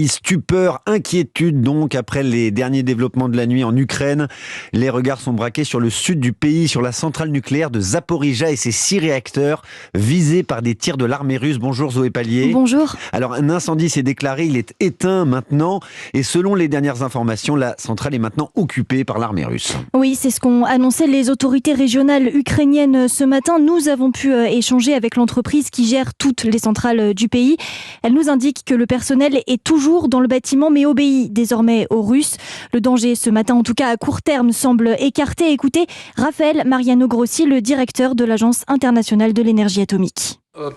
Stupeur, inquiétude donc après les derniers développements de la nuit en Ukraine. Les regards sont braqués sur le sud du pays, sur la centrale nucléaire de Zaporijia et ses 6 réacteurs visés par des tirs de l'armée russe. Bonjour Zoé Pallier. Bonjour. Alors un incendie s'est déclaré, il est éteint maintenant et selon les dernières informations, la centrale est maintenant occupée par l'armée russe. Oui, c'est ce qu'ont annoncé les autorités régionales ukrainiennes ce matin. Nous avons pu échanger avec l'entreprise qui gère toutes les centrales du pays. Elle nous indique que le personnel est toujours dans le bâtiment mais obéit désormais aux Russes. Le danger ce matin, en tout cas à court terme, semble écarté. Écoutez, Raphaël Mariano Grossi, le directeur de l'Agence internationale de l'énergie atomique. Un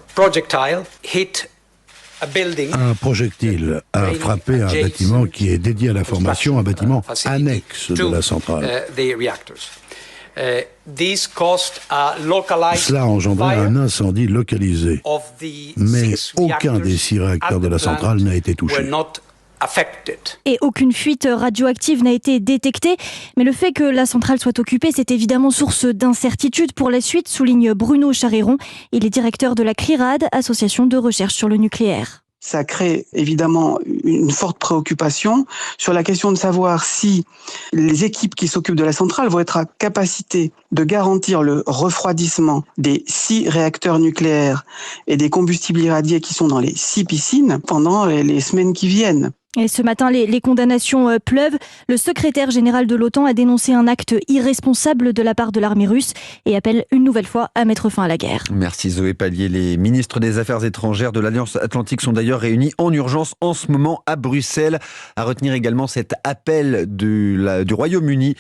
projectile a frappé un bâtiment qui est dédié à la formation, un bâtiment annexe de la centrale. Cela a engendré un incendie localisé, mais aucun des 6 réacteurs de la centrale n'a été touché. Et aucune fuite radioactive n'a été détectée. Mais le fait que la centrale soit occupée, c'est évidemment source d'incertitude pour la suite, souligne Bruno Charéron. Il est directeur de la CLIRAD, association de recherche sur le nucléaire. Ça crée évidemment une forte préoccupation sur la question de savoir si les équipes qui s'occupent de la centrale vont être à capacité de garantir le refroidissement des 6 réacteurs nucléaires et des combustibles irradiés qui sont dans les 6 piscines pendant les semaines qui viennent. Et ce matin, les condamnations pleuvent. Le secrétaire général de l'OTAN a dénoncé un acte irresponsable de la part de l'armée russe et appelle une nouvelle fois à mettre fin à la guerre. Merci Zoé Pallier. Les ministres des Affaires étrangères de l'Alliance Atlantique sont d'ailleurs réunis en urgence en ce moment à Bruxelles. À retenir également cet appel du Royaume-Uni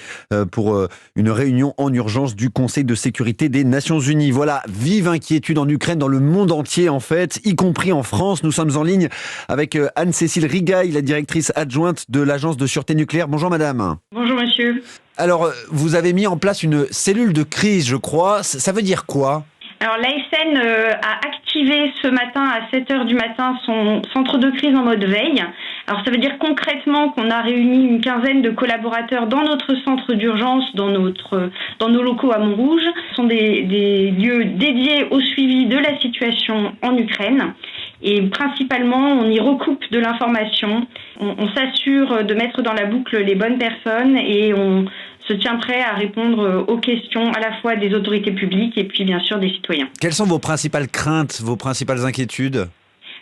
pour une réunion en urgence du Conseil de sécurité des Nations Unies. Voilà, vive inquiétude en Ukraine, dans le monde entier en fait, y compris en France. Nous sommes en ligne avec Anne-Cécile Rigaille, la directrice adjointe de l'Agence de sûreté nucléaire. Bonjour madame. Bonjour monsieur. Alors, vous avez mis en place une cellule de crise, je crois. Ça veut dire quoi ? Alors l'ASN a activé ce matin à 7h du matin son centre de crise en mode veille. Alors ça veut dire concrètement qu'on a réuni une quinzaine de collaborateurs dans notre centre d'urgence, dans nos locaux à Montrouge. Ce sont des lieux dédiés au suivi de la situation en Ukraine. Et principalement, on y recoupe de l'information, on s'assure de mettre dans la boucle les bonnes personnes et on se tient prêt à répondre aux questions à la fois des autorités publiques et puis bien sûr des citoyens. Quelles sont vos principales craintes, vos principales inquiétudes ?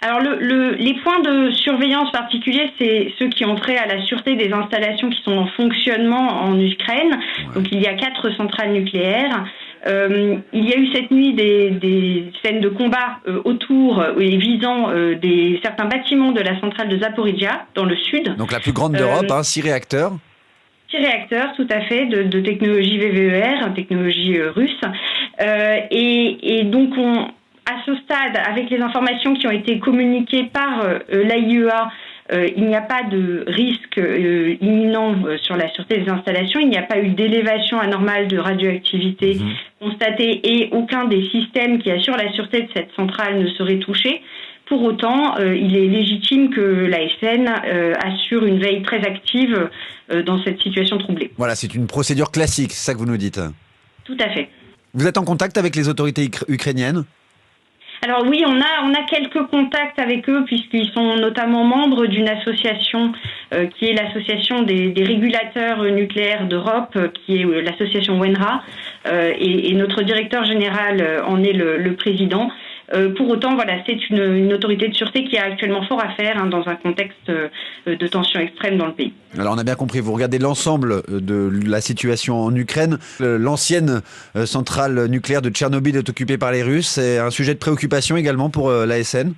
Alors les points de surveillance particuliers, c'est ceux qui ont trait à la sûreté des installations qui sont en fonctionnement en Ukraine. Ouais. Donc il y a 4 centrales nucléaires. Il y a eu cette nuit des scènes de combat autour et visant certains bâtiments de la centrale de Zaporijia dans le sud. Donc la plus grande d'Europe, 6 réacteurs. 6 réacteurs, tout à fait, de technologie VVER, technologie russe. Et donc à ce stade, avec les informations qui ont été communiquées par l'AIEA, il n'y a pas de risque imminent sur la sûreté des installations. Il n'y a pas eu d'élévation anormale de radioactivité constatée et aucun des systèmes qui assurent la sûreté de cette centrale ne serait touché. Pour autant, il est légitime que l'ASN assure une veille très active dans cette situation troublée. Voilà, c'est une procédure classique, c'est ça que vous nous dites. Tout à fait. Vous êtes en contact avec les autorités ukrainiennes ? Alors oui, on a quelques contacts avec eux puisqu'ils sont notamment membres d'une association qui est l'association des régulateurs nucléaires d'Europe, qui est l'association WENRA, et notre directeur général en est le président. Pour autant, voilà, c'est une autorité de sûreté qui a actuellement fort à faire dans un contexte de tension extrême dans le pays. Alors on a bien compris, vous regardez l'ensemble de la situation en Ukraine. L'ancienne centrale nucléaire de Tchernobyl est occupée par les Russes. C'est un sujet de préoccupation également pour l'ASN ?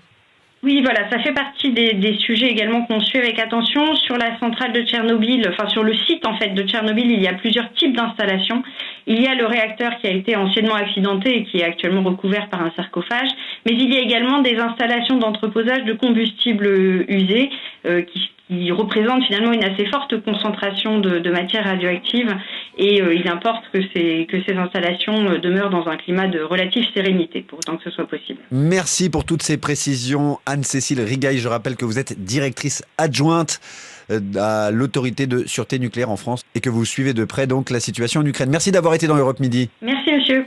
Oui, voilà, ça fait partie des sujets également qu'on suit avec attention. Sur la centrale de Tchernobyl, enfin sur le site en fait de Tchernobyl, il y a plusieurs types d'installations. Il y a le réacteur qui a été anciennement accidenté et qui est actuellement recouvert par un sarcophage, mais il y a également des installations d'entreposage de combustibles usés qui représentent finalement une assez forte concentration de matières radioactives et il importe que ces installations demeurent dans un climat de relative sérénité pour autant que ce soit possible. Merci pour toutes ces précisions, Anne-Cécile Rigaille. Je rappelle que vous êtes directrice adjointe à l'autorité de sûreté nucléaire en France et que vous suivez de près donc la situation en Ukraine. Merci d'avoir été dans Europe Midi. Merci monsieur.